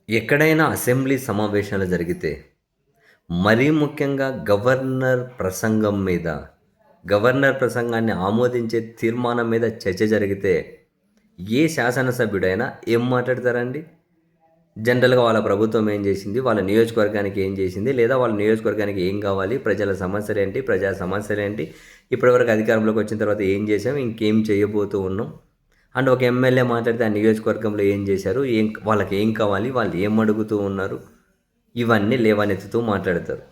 ఎక్కడైనా అసెంబ్లీ సమావేశాలు జరిగితే, మరీ ముఖ్యంగా గవర్నర్ ప్రసంగాన్ని ఆమోదించే తీర్మానం మీద చర్చ జరిగితే, ఏ శాసనసభ్యుడైనా ఏం మాట్లాడతారండి? జనరల్‌గా వాళ్ళ ప్రభుత్వం ఏం చేసింది? వాళ్ళ నియోజకవర్గానికి ఏం చేసింది? లేదా వాళ్ళ నియోజకవర్గానికి ఏం కావాలి? ప్రజల సమస్యలేంటి? ప్రజా సమస్యలేంటి? ఇప్పటివరకు అధికారంలోకి వచ్చిన తర్వాత ఏం చేశాం? ఇంకేం చేయబోతూ ఉన్నాం? అండ్ ఒక ఎమ్మెల్యే మాట్లాడితే ఆ నియోజకవర్గంలో ఏం చేశారు? వాళ్ళకి ఏం కావాలి? వాళ్ళు ఏం అడుగుతూ ఉన్నారు? ఇవన్నీ లేవనెత్తుతూ మాట్లాడతారు.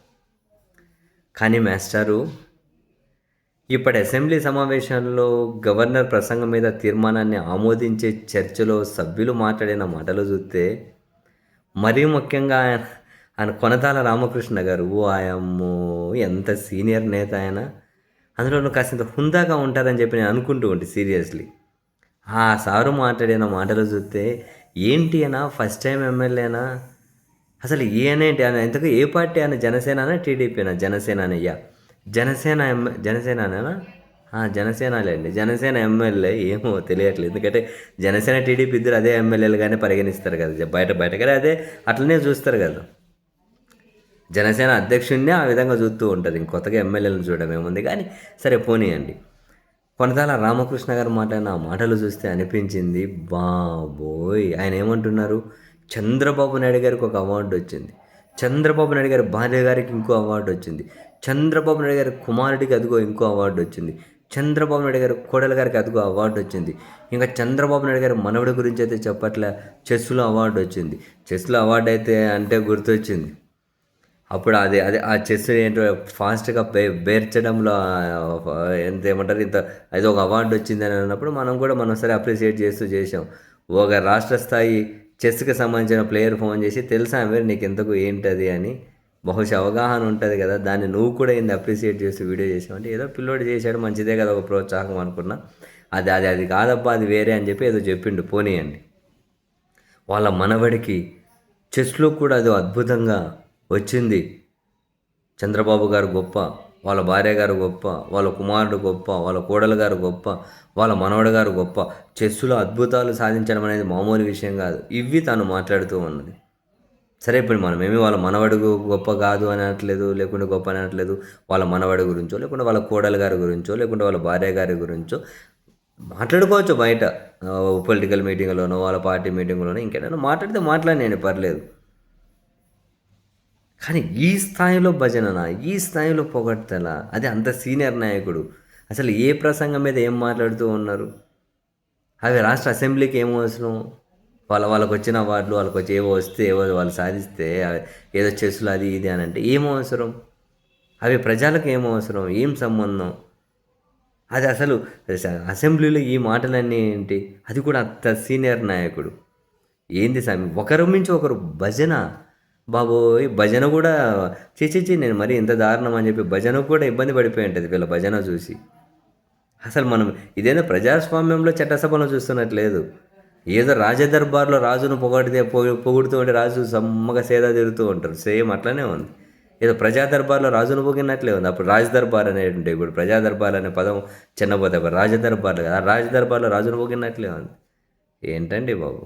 కానీ మాస్టారు, ఇప్పటి అసెంబ్లీ సమావేశాల్లో గవర్నర్ ప్రసంగం మీద తీర్మానాన్ని ఆమోదించే చర్చలో సభ్యులు మాట్లాడిన మాటలు చూస్తే, మరీ ముఖ్యంగా ఆయన కొనతాల రామకృష్ణ గారు, ఆయమ్మో! ఎంత సీనియర్ నేత ఆయన. అందులోనూ కాసింత హుందాగా ఉంటారని చెప్పి నేను అనుకుంటూ ఉంటే సీరియస్లీ. ఆ సారు మాట్లాడిన మాటలు చూస్తే, ఏంటి ఆయన ఫస్ట్ టైం ఎమ్మెల్యేనా? అసలు ఈయనేంటి? ఆయన ఇంతకు ఏ పార్టీ ఆయన? జనసేననా? టీడీపీనా? జనసేననయ్యా. జనసేననేనా? జనసేనలేండి. జనసేన ఎమ్మెల్యే ఏమో తెలియట్లేదు. ఎందుకంటే జనసేన, టీడీపీ ఇద్దరు అదే ఎమ్మెల్యేలుగానే పరిగణిస్తారు కదా! బయట కానీ అదే అట్లనే చూస్తారు కదా! జనసేన అధ్యక్షుడినే ఆ విధంగా చూస్తూ ఉంటారు. కొత్తగా ఎమ్మెల్యేలను చూడడం ఏముంది కానీ, సరే పోనీయండి. కొనతాల రామకృష్ణ గారు మాట్లాడిన ఆ మాటలు చూస్తే అనిపించింది, బాబోయ్! ఆయన ఏమంటున్నారు? చంద్రబాబు నాయుడు గారికి ఒక అవార్డు వచ్చింది. చంద్రబాబు నాయుడు గారి భార్య గారికి ఇంకో అవార్డు వచ్చింది. చంద్రబాబు నాయుడు గారి కుమారుడికి అదిగో ఇంకో అవార్డు వచ్చింది. చంద్రబాబు నాయుడు గారి కోడలి గారికి అదిగో అవార్డు వచ్చింది. ఇంకా చంద్రబాబు నాయుడు గారి మనవడి గురించి అయితే చెప్పట్లే, చెస్లో అవార్డు వచ్చింది. చెస్లో అవార్డు అయితే అంటే గుర్తొచ్చింది. అప్పుడు అదే అదే ఆ చెస్ ఏంటో ఫాస్ట్‌గా పేర్చడంలో ఎంత ఏమంటారు ఇంత ఏదో ఒక అవార్డు వచ్చిందని అన్నప్పుడు మనం కూడా సరే అప్రిషియేట్ చేస్తూ చేసాం. ఒక రాష్ట్ర స్థాయి చెస్‌కి సంబంధించిన ప్లేయర్ ఫోన్ చేసి, "తెలుసా అమీర్ నీకు ఇంతకు ఏంటది" అని. బహుశా అవగాహన ఉంటుంది కదా! దాన్ని నువ్వు కూడా ఏంది అప్రిషియేట్ చేస్తూ వీడియో చేసావంటే, ఏదో పిల్లోడు చేశాడు మంచిదే కదా! ఒక ప్రోత్సాహం అనుకున్నా. అది కాదబ్బా అది వేరే అని చెప్పి ఏదో చెప్పిండు పోనీయండి. వాళ్ళ మనవడికి చెస్‌లో కూడా అదో అద్భుతంగా వచ్చింది. చంద్రబాబు గారు గొప్ప, వాళ్ళ భార్య గారు గొప్ప, వాళ్ళ కుమారుడు గొప్ప, వాళ్ళ కోడలు గారు గొప్ప, వాళ్ళ మనవడు గారు గొప్ప. చెస్సులో అద్భుతాలు సాధించడం అనేది మామూలు విషయం కాదు. ఇవి తను మాట్లాడుతూ ఉన్నది. సరే ఇప్పుడు మనమేమి వాళ్ళ మనవడు గొప్ప కాదు అని అనట్లేదు, లేకుంటే గొప్ప అని అనట్లేదు. వాళ్ళ మనవడి గురించో, లేకుంటే వాళ్ళ కోడలు గారి గురించో, లేకుంటే వాళ్ళ భార్య గారి గురించో మాట్లాడుకోవచ్చు బయట. పొలిటికల్ మీటింగ్‌లోనో, వాళ్ళ పార్టీ మీటింగ్‌లోనో ఇంకేదైనా మాట్లాడితే మాట్లాడినేయండి పర్లేదు. కానీ ఈ స్థాయిలో భజననా? ఈ స్థాయిలో పొగడ్తలా? అది అంత సీనియర్ నాయకుడు. అసలు ఏ ప్రసంగం మీద ఏం మాట్లాడుతూ ఉన్నారు? అవి రాష్ట్ర అసెంబ్లీకి ఏం అవసరం? వాళ్ళకొచ్చిన అవార్డులు, వాళ్ళకొచ్చి ఏవో వస్తే, ఏవో వాళ్ళు సాధిస్తే, ఏదో చెస్‌లో అది ఇది అనంటే ఏం అవసరం? అవి ప్రజలకు ఏం అవసరం? ఏం సంబంధం? అది అసలు అసెంబ్లీలో ఈ మాటలన్నీ ఏంటి? అది కూడా అంత సీనియర్ నాయకుడు. ఏంది సామి ఒకరి మించి ఒకరు భజన. బాబోయ్! భజన గూడా నేను మరీ ఇంత దారుణం అని చెప్పి భజనకు కూడా ఇబ్బంది పడిపోయి ఉంటది వీళ్ళ భజన చూసి. అసలు మనం ఇదేదో ప్రజాస్వామ్యంలో చట్టసభలో చూస్తున్నట్టు లేదు. ఏదో రాజదర్బార్‌లో రాజును పొగుడుతూ ఉంటే రాజు సమ్మగా సేద తీరుతూ ఉంటారు. సేమ్ అట్లనే ఉంది. ఏదో ప్రజా దర్బార్‌లో రాజును పొగిడినట్లే ఉంది. అప్పుడు రాజ్ దర్బార్ అనేదుండే. ఇప్పుడు ప్రజా దర్బార్ అనే పదం చిన్నపోతే రాజదర్బార్‌లు కదా! రాజదర్బార్‌లో రాజును పొగిడినట్లే ఉంది. ఏంటండి బాబు!